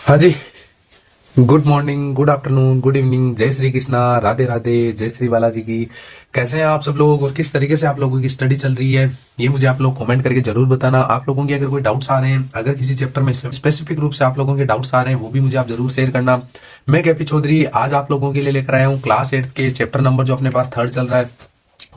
हाँ जी। Good morning, good afternoon, good evening, जय श्री कृष्णा, राधे राधे, जय श्री बालाजी की। कैसे हैं आप सब लोग और किस तरीके से आप लोगों की स्टडी चल रही है, ये मुझे आप लोग कमेंट करके जरूर बताना। आप लोगों के अगर कोई डाउट्स आ रहे हैं, अगर किसी चैप्टर में स्पेसिफिक रूप से आप लोगों के डाउट्स आ रहे हैं, वो भी मुझे आप जरूर शेयर करना। मैं केपी चौधरी आज आप लोगों के लिए लेकर आया हूँ क्लास 8 के चैप्टर नंबर जो अपने पास थर्ड चल रहा है,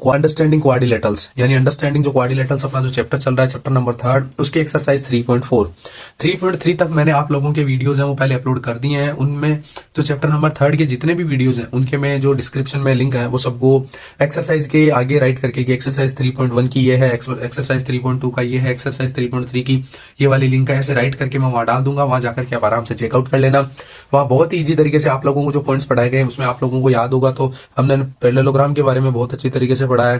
अंडरस्टैंडिंग क्वाड्रिलेटरल्स, यानी अंडरस्टैंडिंग जो क्वाड्रिलेटरल्स अपना जो चैप्टर चल रहा है, चैप्टर नंबर थर्ड, उसकी एक्सरसाइज 3.3 तक मैंने आप लोगों के वीडियोस हैं वो पहले अपलोड कर दिए हैं। उनमें तो चैप्टर नंबर थर्ड के जितने भी वीडियोस हैं उनके में जो डिस्क्रिप्शन में लिंक है वो सबको एक्सरसाइज के आगे राइट करके कि एक्सरसाइज 3.1 की ये है, एक्सरसाइज 3.2 का ये है, एक्सरसाइज 3.3 की ये वाली लिंक है, ऐसे राइट करके मैं वहां डाल दूंगा। वहां जाकर के आप आराम से चेकआउट कर लेना। वहां बहुत ही ईजी तरीके से आप लोगों को जो पॉइंट्स पढ़ाए गए हैं उसमें आप लोगों को याद होगा। तो हमने पैरेललोग्राम के बारे में बहुत अच्छी तरीके से पढ़ा है।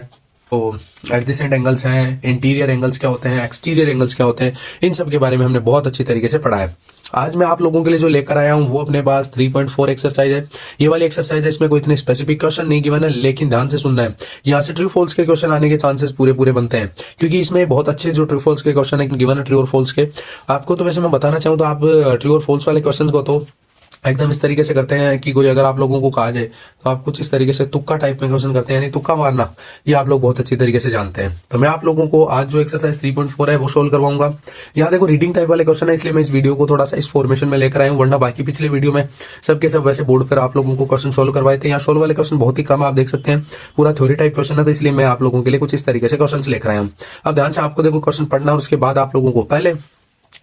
तो एडजेसेंट एंगल्स हैं, इंटीरियर एंगल्स क्या होते हैं, एक्सटीरियर एंगल्स क्या होते हैं, इन सब के बारे में हमने बहुत अच्छी तरीके से पढ़ा है। आज मैं आप लोगों के लिए जो लेकर आया हूं वो अपने पास 3.4 एक्सरसाइज है। ये वाली एक्सरसाइज है, इसमें कोई इतने स्पेसिफिक क्वेश्चन नहीं गिवन है, लेकिन ध्यान से सुनना है। यहाँ से ट्रू फॉल्स के क्वेश्चन आने के चांसेस पूरे पूरे बनते हैं, क्योंकि इसमें बहुत अच्छे जो ट्रू फॉल्स के क्वेश्चन है गिवन है, ट्रू और फॉल्स के। आपको तो वैसे मैं बताना चाहूँ तो आप ट्रू और फॉल्स वाले क्वेश्चन को तो एकदम इस तरीके से करते हैं कि कोई अगर आप लोगों को कहा जाए तो आप कुछ इस तरीके से तुक्का टाइप में क्वेश्चन करते हैं, यानी तुक्का मारना, ये आप लोग बहुत अच्छी तरीके से जानते हैं। तो मैं आप लोगों को आज जो एक्सरसाइज 3.4 है वो सोल्व करवाऊंगा। यहाँ देखो रीडिंग टाइप वाले क्वेश्चन है, इसलिए मैं इस वीडियो को थोड़ा सा इस फॉर्मेशन में लेकर आया हूँ, वरना बाकी पिछले वीडियो में सबके सब वैसे बोर्ड पर आप लोगों को क्वेश्चन सोल्व करवाए थे। यहाँ सोल्व वाले क्वेश्चन बहुत ही कम आप देख सकते हैं, पूरा थ्योरी टाइप क्वेश्चन है, तो इसलिए मैं आप लोगों के लिए कुछ इस तरीके से क्वेश्चन लेकर आया हूँ। अब ध्यान से आपको देखो क्वेश्चन पढ़ना, और उसके बाद आप लोगों को पहले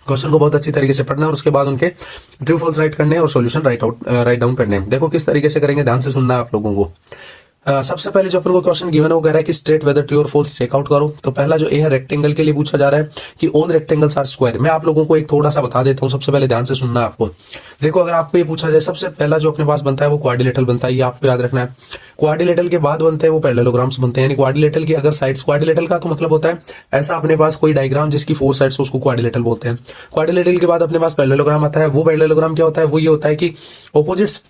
क्वेश्चन को बहुत अच्छी तरीके से पढ़ना है और उसके बाद उनके ट्रू फॉल्स राइट करने और सॉल्यूशन राइट डाउन करने। देखो किस तरीके से करेंगे, ध्यान से सुनना है आप लोगों को। सबसे पहले जो अपन को क्वेश्चन गिवन है वो कह रहा है कि स्टेट वेदर ट्रू और फॉल्स चेकआउट करो। तो पहला जो ए है रेक्टेंगल के लिए पूछा जा रहा है कि ऑल रेक्टेंगल्स आर स्क्वायर। मैं आप लोगों को एक थोड़ा सा बता देता हूँ, सबसे पहले ध्यान से सुनना है आपको। देखो अगर आपको ये पूछा जाए, सबसे पहला जो अपने पास बनता है वो क्वाड्रिलेटरल बनता है, ये आपको याद रखना है। क्वाड्रिलेटरल के बाद बनते हैं वो पैरेललोग्राम्स बनते हैं, यानी क्वाड्रिलेटरल की अगर साइड्स, क्वाड्रिलेटरल का तो मतलब होता है ऐसा अपने पास कोई डायग्राम जिसकी 4 साइड्स हो, उसको क्वाड्रिलेटरल बोलते हैं। क्वाड्रिलेटरल के बाद अपने पास पैरेललोग्राम आता है। वो पैरेललोग्राम क्या होता है, वो ये होता है कि ऑपोजिट्स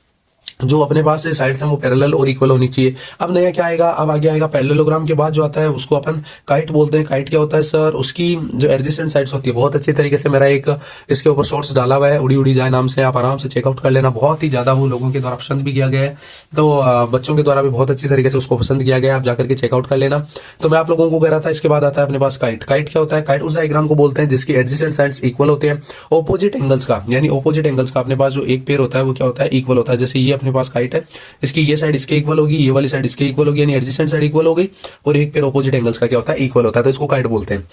जो अपने पास से साइड्स हैं वो पैरेलल और इक्वल होनी चाहिए। अब नया क्या आएगा, अब आगे आएगा पैरेललोग्राम के बाद जो आता है उसको अपन काइट बोलते हैं। काइट क्या होता है सर, उसकी जो एडजेसेंट साइड्स होती है। बहुत अच्छे तरीके से मेरा एक इसके ऊपर शॉर्ट्स डाला हुआ है, उड़ी उड़ी जाए नाम से, आप आराम से चेकआउट कर लेना। बहुत ही ज्यादा वो लोगों के द्वारा पसंद भी किया गया है, तो बच्चों के द्वारा भी बहुत अच्छी तरीके से उसको पसंद किया गया है, आप जाकर के चेकआउट कर लेना। तो मैं आप लोगों को कह रहा था, इसके बाद आता है अपने पास काइट। काइट क्या होता है, काइट उस डायग्राम को बोलते हैं जिसकी एडजेसेंट साइड्स इक्वल होते हैं ऑपोजिट एंगल्स का, यानी ऑपोजिट एंगल्स का अपने पास जो एक पेयर होता है वो क्या होता है, इक्वल होता है। जैसे ये अपने पास काइट है, इसकी ये साइड इसके इक्वल होगी, ये वाली साइड इसके इक्वल होगी, यानी एडजेसेंट साइड इक्वल हो गई, और एक पेयर ऑपोजिट एंगल्स का क्या होता है, इक्वल होता है, तो इसको काइट बोलते हैं।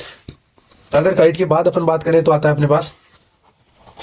अगर काइट के बाद अपन बात करें तो आता है अपने पास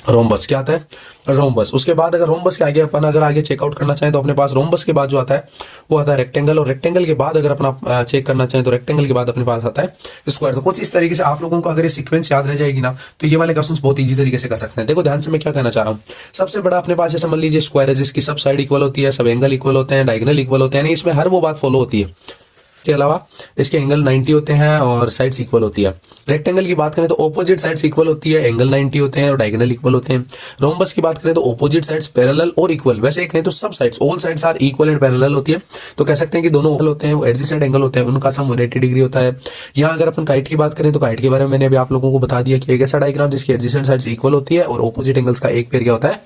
रोम्बस। क्या आता है, रोम्बस। उसके बाद अगर रोम्बस के आगे अपन अगर आगे चेकआउट करना चाहें तो अपने पास रोम्बस के बाद जो आता है वो आता है रेक्टेंगल, और रेक्टेंगल के बाद अगर अपना चेक करना चाहें तो रेक्टेंगल के बाद अपने पास आता है स्क्वायर। तो कुछ इस तरीके से आप लोगों को अगर ये सीक्वेंस याद रह जाएगी ना तो ये वाले क्वेश्चंस बहुत ईजी तरीके से कर सकते हैं। देखो ध्यान से मैं क्या कहना चाह रहा हूँ। सबसे बड़ा अपने पास समझ लीजिए स्क्वायर है, जिसकी सब साइड इक्वल होती है, सब एंगल इक्वल होते हैं, डायगोनल इक्वल होते हैं, यानी इसमें हर वो बात फॉलो होती है। के अलावा इसके एंगल 90 होते हैं और साइड्स इक्वल होती है। रेक्टेंगल की बात करें तो ऑपोजिट साइड्स इक्वल होती है, एंगल 90 होते हैं और डायगोनल इक्वल होते हैं। रोम्बस की बात करें तो ऑपोजिट साइड्स पैरेलल और इक्वल, वैसे कहें तो सब sides, all sides are equal and parallel होती है। तो कह सकते हैं कि दोनों इक्वल होते हैं, वो एडजेसेंट एंगल होते हैं, उनका सम 180 डिग्री होता है। यहाँ अगर अपन काइट की बात करें तो काइट के बारे में मैंने अभी आप लोगों को बता दिया कि एक ऐसा डायग्राम जिसकी एडजेसेंट साइड्स इक्वल होती है और ऑपोजिट एंगल्स का एक पेयर क्या होता है,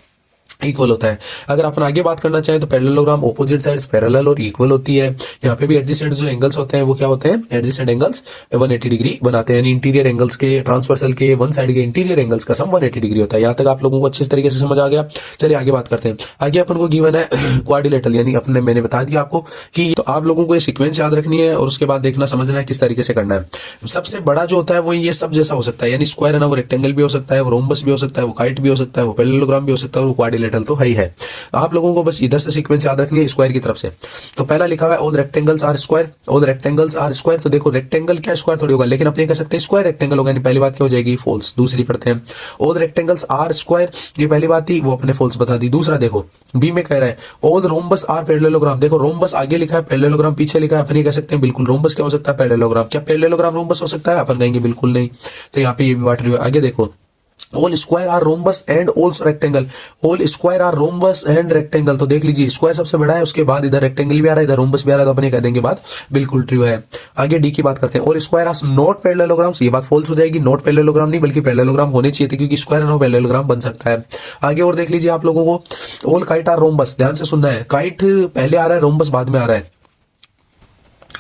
इक्वल होता है। अगर अपन आगे बात करना चाहें तो पैरेललोग्राम ऑपोजिट साइड्स पैरेलल और इक्वल होती है। यहाँ पे भी एडजेसेंट जो एंगल्स होते हैं वो क्या होते हैं, एडजेसेंट एंगल्स 180 डिग्री बनाते हैं, यानी इंटीरियर एंगल्स के, ट्रांसवर्सल के वन साइड के इंटीरियर एंगल्स का सम 180 डिग्री होता है। यहाँ तक आप लोगों को अच्छे तरीके से समझ आ गया। चलिए आगे बात करते हैं। आगे अपन को गिवन है क्वाड्रिलेटरल, यानी अपने मैंने बता दिया आपको कि तो आप लोगों को ये सीक्वेंस याद रखनी है और उसके बाद देखना समझना है किस तरीके से करना है। सबसे बड़ा जो होता है वो ये सब जैसा हो सकता है, यानी स्क्वायर है ना, वो रेक्टेंगल भी हो सकता है, वो रोम्बस भी हो सकता है, वो काइट भी हो सकता है, वो पैरेललोग्राम भी हो सकता है, और वो क्वाड्रिलेटरल तो है ही है। आप लोगों को बस इधर से सीक्वेंस याद रखनी है स्क्वायर की तरफ से। तो पहला लिखा हुआ है all rectangles are square, all rectangles are square. तो देखो रेक्टेंगल क्या स्क्वायर थोड़ी होगा, लेकिन अपने कह सकते हैं स्क्वायर रेक्टेंगल होगा, पहली बात क्या हो जाएगी, फॉल्स। दूसरी पढ़ते हैं, ऑल रेक्टेंगल्स आर स्क्वायर, ये पहली बात थी, वो अपने फॉल्स बता दी। दूसरा देखो बी में कह रहा है ऑल रोम्बस आर पैरेललोग्राम। देखो रोम्बस आगे लिखा है, पैरेललोग्राम पीछे लिखा है, अपन ये कह सकते हैं बिल्कुल रोम्बस क्या हो सकता है, पैरेललोग्राम। क्या पैरेललोग्राम रोम्बस हो सकता है, अपन कहेंगे बिल्कुल नहीं। तो यहाँ पे ये भी बात रही है। आगे देखो all square are rhombus and also rectangle, all square are rhombus and rectangle. तो देख लीजिए स्क्वायर सबसे बड़ा है, उसके बाद इधर रेक्टेंगल भी आ रहा है, इधर रोम्बस भी आ रहा है, तो अपने कह देंगे बात बिल्कुल ट्रू है। आगे डी की बात करते हैं, all square are not parallelograms, ये बात फॉल्स हो जाएगी, नॉट पैरेललोग्राम नहीं बल्कि पैरेललोग्राम होने चाहिए थे, क्योंकि स्क्वायर नो पैरेललोग्राम बन सकता है। आगे और देख लीजिए आप लोगों को, ऑल काइट आर रोम्बस, ध्यान से सुनना है, काइट पहले आ रहा है, रोम्बस बाद में आ रहा है।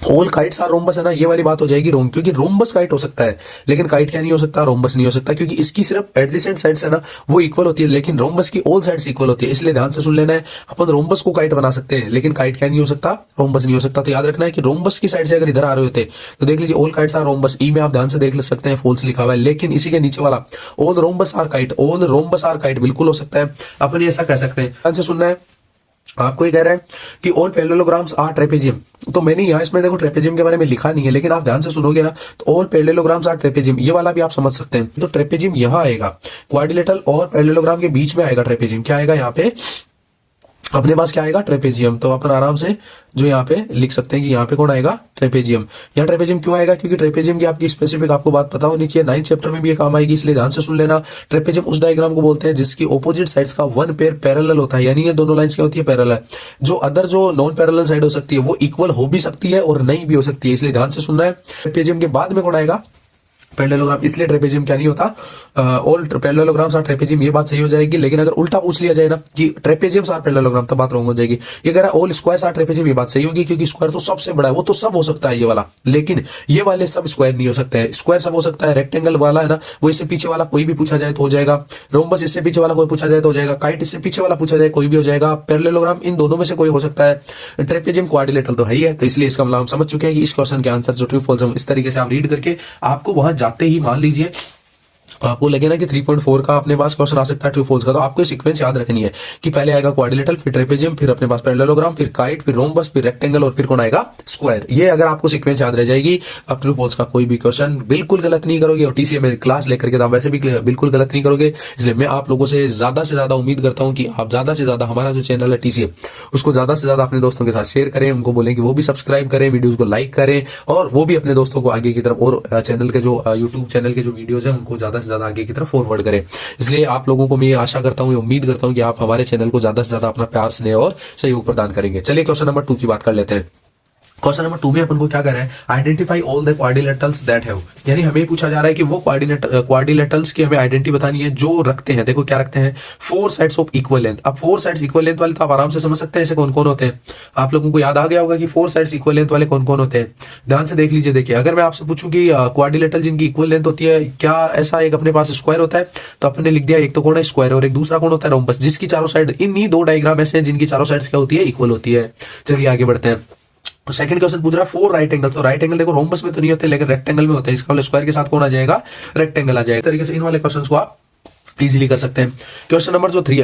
ऑल काइट्स आर रोम्बस है ना, ये वाली बात हो जाएगी रोम, क्योंकि रोम्बस काइट हो सकता है लेकिन काइट क्या नहीं हो सकता, रोम्बस नहीं हो सकता, क्योंकि इसकी सिर्फ एडजेसेंट साइड्स है ना वो इक्वल होती है, लेकिन रोम्बस की ऑल साइड्स इक्वल होती है। इसलिए ध्यान से सुन लेना है, अपन रोम्बस को काइट बना सकते हैं लेकिन काइट क्या नहीं हो सकता, रोम्बस नहीं हो सकता। तो याद रखना है कि रोम्बस की साइड से अगर इधर आ रहे होते तो देख लीजिए ऑल काइट्स आर रोम्बस, ई में आप ध्यान से देख सकते हैं फॉल्स लिखा हुआ है, लेकिन इसी के नीचे वाला all rhombus are kite, all rhombus are kite बिल्कुल हो सकता है, अपन ऐसा कह सकते हैं। ध्यान से सुनना है, आपको ये कह रहा है कि ऑल पैरेललोग्राम्स आर ट्रेपेजियम, तो मैंने यहाँ इसमें देखो ट्रेपेजियम के बारे में लिखा नहीं है, लेकिन आप ध्यान से सुनोगे ना तो ऑल पैरेललोग्राम्स आर ट्रेपेजियम, ये वाला भी आप समझ सकते हैं। तो ट्रेपेजियम यहाँ आएगा, क्वाड्रिलेटरल और पैरेललोग्राम के बीच में आएगा ट्रेपेजियम, क्या आएगा यहाँ पे अपने पास, क्या आएगा ट्रेपेजियम। तो अपन आराम से जो यहाँ पे लिख सकते हैं कि यहाँ पे कौन आएगा, ट्रेपेजियम। यहाँ ट्रेपेजियम क्यों आएगा, क्योंकि ट्रेपेजियम की आपकी स्पेसिफिक आपको बात पता होनी चाहिए, 9th चैप्टर में भी ये काम आएगी, इसलिए ध्यान से सुन लेना। ट्रेपेजियम उस डायग्राम को बोलते हैं जिसकी ऑपोजिट साइड्स का वन पेयर पैरेलल होता है, यानी ये दोनों लाइंस क्या होती है, पैरेलल। जो अदर जो नॉन पैरेलल साइड हो सकती है वो इक्वल हो भी सकती है और नहीं भी हो सकती है, इसलिए ध्यान से सुनना है। ट्रेपेजियम के बाद में कौन आएगा, पैरेललोग्राम, इसलिए ट्रेपेजियम क्या नहीं होता, ऑल पैरेललोग्राम्स आर ट्रेपेजियम, ये बात सही हो जाएगी। लेकिन अगर उल्टा पूछ लिया जाए ना कि ट्रेपेजियम्स आर पैरेललोग्राम, तब बात रॉन्ग हो जाएगी। ये कह रहा है ऑल स्क्वायर्स आर ट्रेपेजियम, ये बात सही होगी क्योंकि स्क्वायर तो सबसे बड़ा है, वो तो सब हो सकता है ये वाला, लेकिन ये वाले सब स्क्वायर नहीं हो सकते हैं। स्क्वायर सब हो सकता है, रेक्टेंगल वाला है ना वो इससे पीछे वाला कोई भी पूछा जाए तो हो जाएगा, रोम्बस इससे पीछे वाला कोई पूछा जाए तो हो जाएगा, काइट इससे पीछे वाला पूछा जाए कोई भी हो जाएगा, पैरेललोग्राम इन दोनों में से कोई हो सकता है, ट्रेपेजियम क्वाड्रिलेटरल तो है ही है। तो इसलिए इसका मतलब हम समझ चुके हैं कि इस क्वेश्चन के आंसर जो ट्रू फॉल्स हम इस तरीके से आप रीड करके आपको वहां जाते ही मान लीजिए आपको लगे ना कि 3.4 का अपने पास क्वेश्चन आ सकता है ट्रू फॉल्स का, तो आपको सीक्वेंस याद रखनी है कि पहले आएगा क्वाड्रिलेटरल, फिर ट्रेपेजियम, फिर अपने पास पैरेललोग्राम, फिर काइट, फिर रोम्बस, फिर रेक्टेंगल और फिर कौन आएगा, स्क्वायर। ये अगर आपको सीक्वेंस याद रह जाएगी, आप ट्रू फॉल्स का कोई भी क्वेश्चन बिल्कुल गलत नहीं करोगे, और टीसीए में क्लास लेकर के आप वैसे भी बिल्कुल गलत नहीं करोगे। इसलिए मैं आप लोगों से ज्यादा उम्मीद करता हूं कि आप ज्यादा से ज्यादा हमारा जो चैनल है टीसीए उसको ज्यादा से ज्यादा अपने दोस्तों के साथ शेयर करें, उनको बोलें कि वो भी सब्सक्राइब करें, वीडियोज को लाइक करें, और वो भी अपने दोस्तों को आगे की तरफ, और चैनल के जो यूट्यूब चैनल के जो वीडियोज है उनको ज्यादा से ज्यादा आगे की तरफ फॉरवर्ड करें। इसलिए आप लोगों को मैं आशा करता हूं, उम्मीद करता हूं कि आप हमारे चैनल को ज्यादा से ज्यादा अपना प्यार, स्नेह और सहयोग प्रदान करेंगे। चलिए क्वेश्चन नंबर 2 की बात कर लेते हैं। क्वेश्चन नंबर 2 में अपन को क्या कर रहा है, identify all the quadrilaterals that have, यानी हमें पूछा जा रहा है कि वो क्वाड्रिलेटरल्स की हमें आइडेंटिटी बतानी है जो रखते हैं, देखो क्या रखते हैं, 4 साइड्स ऑफ इक्वल लेंथ। अब 4 साइड्स इक्वल लेंथ वाले तो आप आराम से समझ सकते हैं ऐसे कौन कौन होते हैं, आप लोगों को याद आ गया होगा कि 4 साइड्स इक्वल लेंथ वाले कौन कौन होते हैं। ध्यान से देख लीजिए, देखिए अगर मैं आपसे पूछूं कि क्वाड्रिलेटरल जिनकी इक्वल लेंथ होती है, क्या ऐसा एक अपने पास स्क्वायर होता है, तो अपने लिख दिया एक तो कौन है, स्क्वायर, और एक दूसरा कौन होता है, रोम्बस, जिसकी चारों साइड, इन्हीं 2 डायग्राम ऐसे हैं जिनकी चारों साइड्स क्या होती है, इक्वल होती है। चलिए आगे बढ़ते हैं। तो सेकंड क्वेश्चन पूछ रहा है 4 राइट एंगल, तो राइट एंगल देखो रोम्बस में तो नहीं होते लेकिन रेक्टेंगल में होते हैं, इसका मतलब स्क्वायर के साथ कौन आ जाएगा, रेक्टेंगल आ जाएगा। इस तरीके से इन वाले क्वेश्चंस को आप इजीली कर सकते हैं। क्वेश्चन नंबर जो 3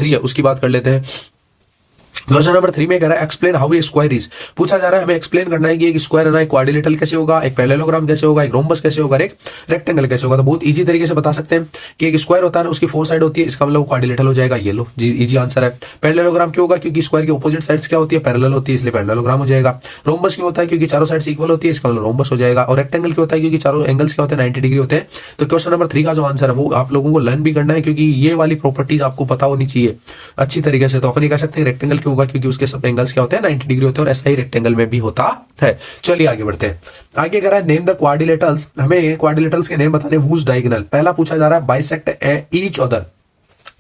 है उसकी बात कर लेते हैं। क्वेश्चन नंबर 3 में कह रहा है explain how a square is, पूछा जा रहा है हमें एक्सप्लेन करना है कि एक स्क्वायर है ना, एक क्वाड्रिलेटरल कैसे होगा, एक पैरेललोग्राम कैसे होगा, एक रोम्बस कैसे होगा, एक रेक्टेंगल कैसे होगा। तो बहुत इजी तरीके से बता सकते हैं कि एक स्क्वायर होता है ना, उसकी 4 साइड होती है, इसका मतलब क्वाड्रिलेटरल हो जाएगा, ये लो इजी आंसर है। पैरेललोग्राम क्यों होगा, क्योंकि स्क्वायर की ऑपोजिट साइड्स क्या होती है, पैरेलल होती है, इसलिए पैरेललोग्राम हो जाएगा। रोम्बस क्यों होता है, क्योंकि चारों साइड्स इक्वल होती है, इसका मतलब रोम्बस हो जाएगा। और रेक्टेंगल क्यों होता है, क्योंकि चारों एंगल्स क्या होते हैं, 90 डिग्री होते हैं। तो क्वेश्चन नंबर 3 का जो आंसर है वो आप लोगों को लर्न भी करना है, क्योंकि ये वाली प्रॉपर्टीज आपको पता होनी चाहिए अच्छी तरीके से। तो अपन ये कह सकते हैं रेक्टेंगल क्यों होगा, क्योंकि उसके सब एंगल्स क्या होते हैं, 90 डिग्री होते हैं, और ऐसा ही रेक्टेंगल में भी होता है। चलिए आगे बढ़ते हैं। आगे कह रहा है नेम द क्वाड्रिलेटरल्स, हमें क्वाड्रिलेटरल्स के नेम बताने, हुज डायगोनल। पहला पूछा जा रहा है बाइसेक्ट ईच अदर,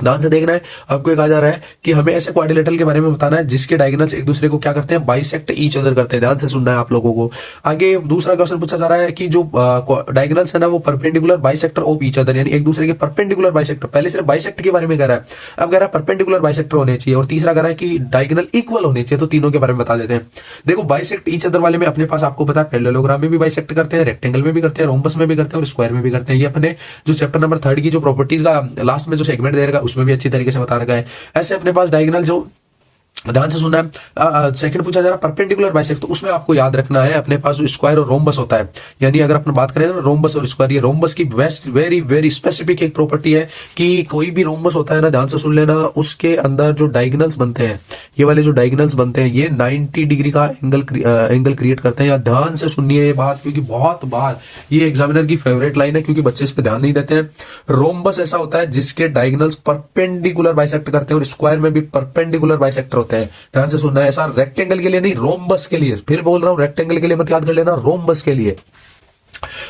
ध्यान से देखना है, आपको कहा जा रहा है कि हमें ऐसे क्वाड्रिलेटरल के बारे में बताना है जिसके डायगोनल्स एक दूसरे को क्या करते हैं, बाइसेक्ट ईच अदर करते हैं। ध्यान से सुनना है आप लोगों को। आगे दूसरा क्वेश्चन पूछा जा रहा है कि जो डायगोनल्स है ना वो perpendicular bisector of each other, यानी एक दूसरे के परपेंडिकुलर बाइसेक्टर। पहले सिर्फ बाइसेक्ट के बारे में कह रहा है, अब कह रहा है परपेंडिकुलर बाइसेक्टर होने चाहिए, और तीसरा कह रहा है कि डायगोनल इक्वल होने चाहिए। तो तीनों के बारे में बता देते हैं। देखो बाइसेक्ट ईच अदर वाले में अपने पास आपको पता है पैरेललोग्राम में भी बाइसेक्ट करते हैं, रेक्टेंगल में भी करते हैं, रोम्बस में भी करते हैं, और स्क्वायर में भी करते हैं। ये अपने जो चैप्टर नंबर 3 की जो प्रॉपर्टीज का लास्ट में जो सेगमेंट दे रहा है उसमें भी अच्छी तरीके से बता रखा है। ऐसे अपने पास डायगोनल जो ध्यान से सुनना है। सेकंड पूछा जा रहा है परपेंडिकुलर बाइसेक्टर, तो उसमें आपको याद रखना है अपने पास स्क्वायर और रोम्बस होता है। यानी अगर अपन बात करें ना रोम्बस और स्क्वायर, ये रोम्बस की बेस्ट वेरी वेरी स्पेसिफिक एक प्रॉपर्टी है कि कोई भी रोम्बस होता है ना, ध्यान से सुन लेना, उसके अंदर जो डायगोनल्स बनते हैं, ये वाले जो डायगोनल्स बनते हैं, ये 90 डिग्री का एंगल क्रिएट करते हैं। या ध्यान से सुनिए ये बात, क्योंकि बहुत बार ये एग्जामिनर की फेवरेट लाइन है, क्योंकि बच्चे इस पे ध्यान नहीं देते हैं। रोम्बस ऐसा होता है जिसके डायगोनल्स परपेंडिकुलर बाइसेक्ट करते हैं, और स्क्वायर में भी परपेंडिकुलर बाइसेक्टर होते हैं। ध्यान से सुनना है, ऐसा रेक्टेंगल के लिए नहीं, रोम्बस के लिए। फिर बोल रहा हूं, रेक्टेंगल के लिए मत याद कर लेना, रोम्बस के लिए।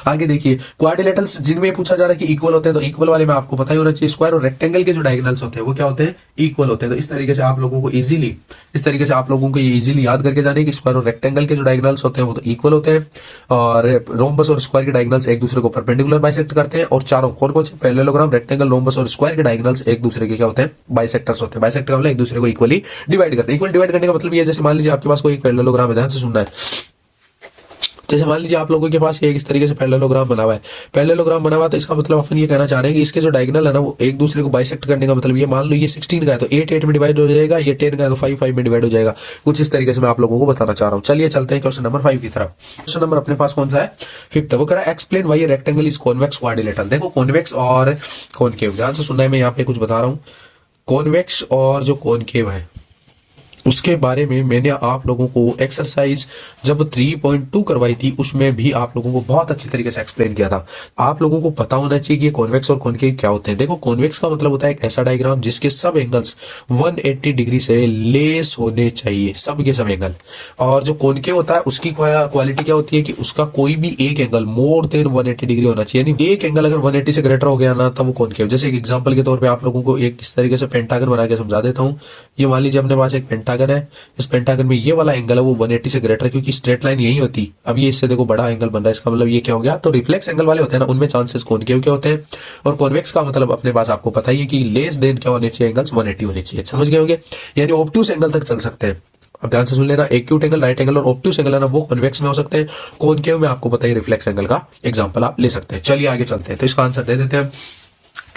आगे देखिए, क्वाड्रिलेटरल्स जिनमें पूछा जा रहा है कि इक्वल होते हैं, तो इक्वल वाले में आपको पता ही होना चाहिए। स्क्वायर और रेक्टेंगल के जो डायगोनल्स होते हैं वो क्या होते हैं, इक्वल होते हैं। तो इस तरीके से आप लोगों को ये इजीली याद करके जाने कि स्क्वायर और रेक्टेंगल के जो डायगोनल्स होते हैं वो तो इक्वल होते हैं, और रोम्बस और स्क्वायर के डायगोनल्स एक दूसरे को परपेंडिकुलर बाइसेक्ट करते हैं। और चारों कौन कौन से पैरेललोग्राम, रेक्टेंगल, रोम्बस और स्क्वायर के डायगोनल्स एक दूसरे के क्या होते हैं, बाइसेक्टर्स होते हैं। बाइसेक्टर मतलब एक दूसरे को इक्वली डिवाइड करते हैं। इक्वल डिवाइड करने का मतलब ये, जैसे मान लीजिए आपके पास कोई एक पैरेललोग्राम है, ध्यान से सुनना है। जैसे मान लीजिए आप लोगों के पास ये इस तरीके से पैरेललोग्राम बना हुआ है, पैरेललोग्राम बना हुआ, तो इसका मतलब अपन ये कहना चाह रहे हैं कि इसके जो डायगोनल है ना वो एक दूसरे को बाइसेक्ट करने का मतलब ये, मान लो ये 16 का है तो 8 8 में डिवाइड हो जाएगा, ये 10 का है तो 5 5 में डिवाइड हो जाएगा। कुछ इस तरीके से मैं आप लोगों को बताना चाह रहा हूँ। चलिए चलते हैं क्वेश्चन नंबर 5 की तरफ। क्वेश्चन नंबर अपने पास कौन सा है, 5th। वो कह रहा है explain why rectangle is convex quadrilateral. देखो कॉन्वेक्स और कॉनकेव, ध्यान से सुनना है, मैं यहाँ पे कुछ बता रहा हूँ। कॉन्वेक्स और जो कॉनकेव है उसके बारे में मैंने आप लोगों को एक्सरसाइज जब 3.2 करवाई थी उसमें भी आप लोगों को बहुत अच्छी तरीके से एक्सप्लेन किया था। आप लोगों को पता होना चाहिए कि कॉन्वेक्स और कॉनकेव क्या होते हैं। देखो कॉन्वेक्स का मतलब होता है एक ऐसा डायग्राम जिसके सब एंगल्स 180 डिग्री से लेस होने चाहिए, सब के सब एंगल। और जो कॉनकेव होता है उसकी क्वालिटी क्या होती है कि उसका कोई भी एक एंगल मोर देन 180 डिग्री होना चाहिए। यानी एक एंगल अगर 180 से ग्रेटर हो गया ना तब वो कॉनकेव। जैसे एक एग्जांपल के तौर पे आप लोगों को एक इस तरीके से पेंटागन बना के समझा देता हूँ। ये मान लीजिए अपने पास एक पेंटागन है, इस पेंटागन में ये वाला एंगल है वो 180 से ग्रेटर, क्योंकि स्ट्रेट लाइन यही होती। अब ये इससे देखो बड़ा एंगल बन रहा है, इसका मतलब ये क्या हो गया, तो रिफ्लेक्स एंगल वाले होते हैं ना उनमें चांसेस कॉनकेव के होते हैं। और कॉन्वेक्स का मतलब अपने पास आपको पता ही है कि लेस देन क्या होने चाहिए, एंगल्स 180 होने चाहिए। समझ गए होंगे, यानी ऑब्ट्यूस एंगल तक चल सकते हैं। अब ध्यान से सुन लेना, एक्यूट एंगल, राइट एंगल और ऑब्ट्यूस एंगल है ना वो कॉन्वेक्स में हो सकते हैं। कॉनकेव में आपको पता ही रिफ्लेक्स एंगल का एग्जांपल आप ले सकते हैं। चलिए आगे चलते हैं, तो इसका आंसर दे देते हैं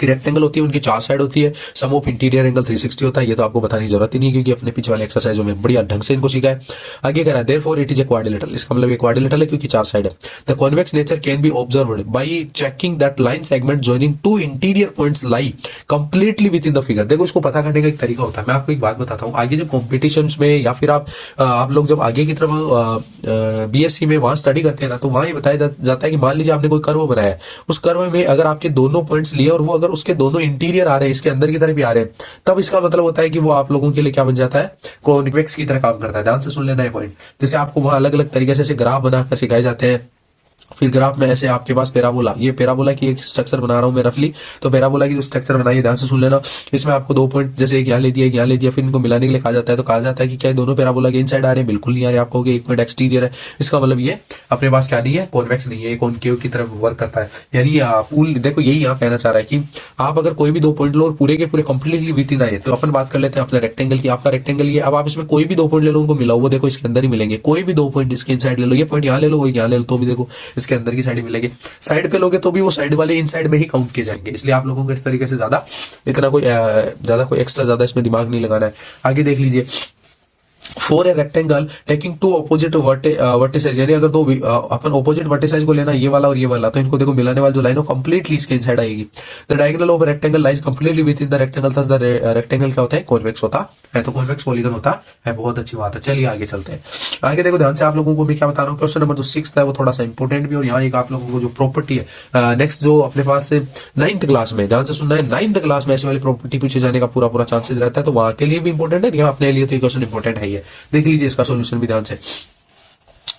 कि रेक्टेंगल होती है उनकी 4 साइड होती है, सम ऑफ इंटीरियर एंगल 360 होता है। ये तो आपको बताने की जरूरत ही नहीं, क्योंकि अपने पीछे वाले एक्सरसाइजों में बढ़िया ढंग से इनको सीखा है। आगे कह रहा है therefore it is a quadrilateral, इसका मतलब ये क्वाड्रिलेटरल है क्योंकि 4 साइड है। The convex nature can be observed bye checking that line segment joining two interior points lie completely with in the figure. देखो इसको पता करने का एक तरीका होता है, मैं आपको एक बात बताता हूँ। आगे जब कॉम्पिटिशन में या फिर आप लोग जब आगे की तरफ बीएससी में वहां स्टडी करते हैं ना, तो वहां ये बताया जाता है कि मान लीजिए आपने कोई कर्व बनाया है, उस कर्व में अगर आपके दोनों पॉइंट्स लिए और वो अगर उसके दोनों इंटीरियर आ रहे हैं, इसके अंदर की तरफ भी आ रहे हैं, तब इसका मतलब होता है कि वो आप लोगों के लिए क्या बन जाता है, कॉन्वेक्स की तरह काम करता है। ध्यान से सुन लेना है पॉइंट। जैसे आपको वहां अलग अलग तरीके से ग्राफ बनाकर सिखाए जाते हैं, फिर ग्राफ में ऐसे आपके पास पैराबोला, ये पैराबोला की एक स्ट्रक्चर बना रहा हूं मैं रफली, तो पैराबोला की जो स्ट्रक्चर बनाई है ध्यान से सुन लेना। इसमें आपको 2 पॉइंट जैसे एक यहाँ ले दिया, एक यहाँ ले दिया, फिर इनको मिलाने के लिए कहा जाता है, तो कहा जाता है कि क्या दोनों पैराबोला के इनसाइड आ रहे हैं, बिल्कुल नहीं आ रहे। आपको एक पॉइंट एक्सटीरियर है, इसका मतलब ये अपने पास क्या नहीं है, कॉन्वेक्स नहीं है, ये कॉनकेव की तरफ वर्क करता है। यानी पूल देखो यही यहाँ कहना चाह रहा है कि आप अगर कोई भी 2 पॉइंट लो और पूरे के पूरे कंप्लीटली विद इन आए, तो अपन बात कर लेते हैं अपने रेक्टेंगल की। आपका रेक्टेंगल ये, अब आप इसमें कोई भी 2 पॉइंट ले लो, उनको मिलाओ, वो देखो इसके अंदर ही मिलेंगे। कोई भी 2 पॉइंट इसके इनसाइड ले लो, ये पॉइंट यहाँ ले लो, वो यहाँ ले लो, तो भी देखो इसके अंदर की साइड मिलेंगे। साइड पे लोगे तो भी वो साइड वाले इन साइड में ही काउंट किए जाएंगे। इसलिए आप लोगों को इस तरीके से ज्यादा कोई एक्स्ट्रा ज्यादा इसमें दिमाग नहीं लगाना है। आगे देख लीजिए, for a rectangle taking 2 opposite vertices, यानी अगर 2 अपन ऑपोजिट वर्टिसेज को लेना, ये वाला और ये वाला, तो इनको देखो मिलाने वाली जो लाइन हो कंप्लीटली इसके इनसाइड आएगी। The diagonal of rectangle lies completely with in the rectangle, thus the rectangle क्या होता है, कॉन्वेक्स होता है। तो कॉन्वेक्स पॉलीगन होता है, बहुत अच्छी बात है। चलिए आगे चलते हैं। आगे देखो ध्यान से, आप लोगों को भी क्या बता रहा हूँ, क्वेश्चन नंबर जो 6 है वो थोड़ा सा इंपॉर्टेंट भी, और यहाँ एक आप लोगों को जो प्रॉपर्टी है नेक्स्ट जो अपने पास 9th क्लास में, ध्यान से सुनना है, 9th क्लास में ऐसी वाली प्रॉपर्टी पूछे जाने का पूरा चांसेस रहता है, तो वहां के लिए भी इंपॉर्टेंट है, यहाँ अपने लिए तो क्वेश्चन इंपॉर्टेंट है। देख लीजिए इसका सॉल्यूशन भी ध्यान से।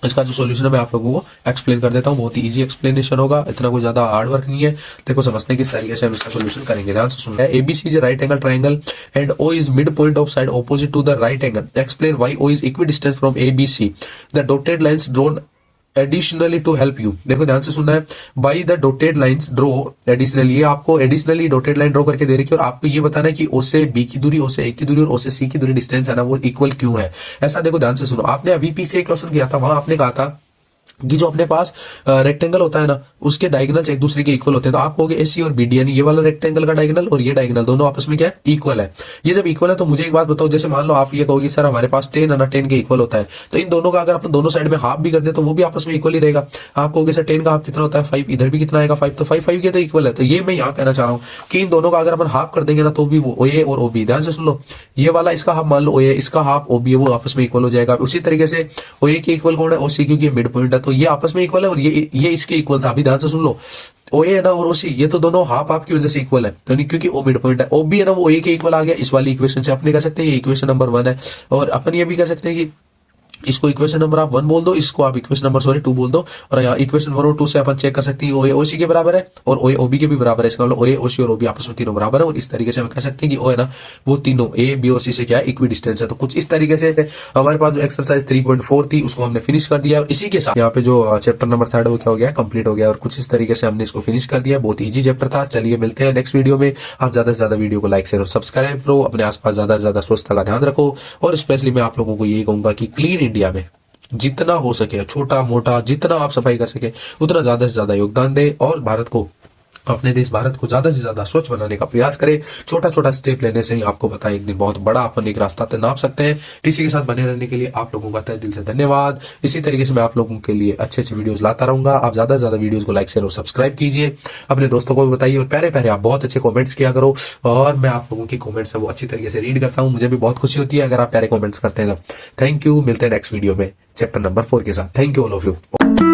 इसका जो सॉल्यूशन है मैं आप लोगों को एक्सप्लेन कर देता हूं, बहुत ही इजी एक्सप्लेनेशन होगा, इतना कोई ज्यादा हार्ड वर्क नहीं है। देखो समझते हैं किस तरीके से हम इसका सॉल्यूशन करेंगे। ध्यान से सुनना है, ABC is right angle triangle and O is mid point of side opposite to the right angle. Explain why O is equidistance from ABC. The dotted lines drawn additionally to help you. देखो ध्यान से सुनना है, by the dotted lines draw additionally, ये आपको additionally dotted line draw करके दे रखी है, और आपको ये बताना है कि ओ से बी की दूरी, ओ से ए की दूरी और ओ से सी की दूरी डिस्टेंस है ना वो इक्वल क्यों है। ऐसा देखो ध्यान से सुनो, आपने अभी पीछे क्वेश्चन किया था, वहां आपने कहा था कि जो अपने पास रेक्टेंगल होता है ना, उसके डायगोनल्स एक दूसरे के इक्वल होते हैं। तो आप कहोगे एसी और बीडी, यानी ये वाला रेक्टेंगल का डायगोनल और ये डायगोनल दोनों आपस में क्या है, इक्वल है। ये जब इक्वल है तो मुझे एक बात बताओ, जैसे मान लो आप ये कहोगे सर हमारे पास 10 है ना, 10 के इक्वल होता है, तो इन दोनों का अगर अपन दोनों साइड में हाफ भी कर दे तो वो भी आपस में इक्वल ही रहेगा। आप कहोगे सर 10 का हाफ कितना होता है, 5, इधर भी कितना आएगा 5, तो 5 5 के तो इक्वल है। तो ये मैं यहाँ कहना चाह रहा हूँ कि इन दोनों का अगर अपन हाफ कर देंगे ना तो भी वो ओए और ओबी, ध्यान से सुन लो, ये वाला इसका हाफ मान लो ओए, इसका हाफ ओबी है, वो आपस में इक्वल हो जाएगा। उसी तरीके से ओए के इक्वल कौन है, ओसी, क्योंकि मिड पॉइंट है तो ये आपस में इक्वल है, और ये इसके इक्वल था। अभी ध्यान से सुन लो, ओए है ना और ओसी, ये तो दोनों हाफ हाफ की वजह से इक्वल है, तो नहीं क्योंकि ओ मिड पॉइंट है। ओबी है ना वो ओए के इक्वल आ गया इस वाली इक्वेशन से, अपने कह सकते हैं ये इक्वेशन नंबर 1 है। और अपन ये भी कह सकते हैं कि इसको इक्वेशन नंबर आप 1 बोल दो, इसको आप इक्वेशन नंबर 2 बोल दो, और यहाँ इक्वेशन 1 और 2 से अपन चेक कर सकते हैं ओए ओसी के बराबर है और ओए ओबी के भी बराबर है। इसका मतलब ओए ओसी और ओबी आपस में तीनों बराबर है, और इस तरीके से हम कह सकते हैं कि ओ है ना वो तीनों ए बी और सी से क्या है, इक्वी डिस्टेंस है। तो कुछ इस तरीके से हमारे पास जो एक्सरसाइज 3.4 थी उसको हमने फिनिश कर दिया, और इसी के साथ यहाँ पे जो चैप्टर नंबर 3 वो क्या हो गया, कंप्लीट हो गया। और कुछ इस तरीके से हमने इसको फिनिश कर दिया, बहुत ईजी चैप्टर था। चलिए मिलते हैं नेक्स्ट वीडियो में। आप ज्यादा से ज्यादा वीडियो को लाइक शेयर और सब्सक्राइब करो, अपने आसपास ज्यादा से ज्यादा स्वच्छता का ध्यान रखो, और स्पेशली मैं आप लोगों को यही कहूंगा कि क्लीन इंडिया में जितना हो सके, छोटा मोटा जितना आप सफाई कर सके उतना ज्यादा से ज्यादा योगदान दे, और भारत को, अपने देश भारत को ज्यादा से ज्यादा स्वच्छ बनाने का प्रयास करें। छोटा छोटा स्टेप लेने से ही आपको पता है एक दिन बहुत बड़ा अपन एक रास्ता तय नाप सकते हैं। इसी के साथ बने रहने के लिए आप लोगों का तहे दिल से धन्यवाद। इसी तरीके से मैं आप लोगों के लिए अच्छे अच्छे वीडियोस लाता रहूंगा। आप ज्यादा से ज्यादा वीडियोस को लाइक शेयर और सब्सक्राइब कीजिए, अपने दोस्तों को भी बताइए, और प्यारे प्यारे आप बहुत अच्छे कॉमेंट्स किया करो, और मैं आप लोगों के कॉमेंट्स है वो अच्छी तरीके से रीड करता हूँ। मुझे भी बहुत खुशी होती है अगर आप प्यारे कॉमेंट्स करते हैं। थैंक यू, मिलते हैं नेक्स्ट वीडियो में चैप्टर नंबर 4 के साथ। Thank you all of you.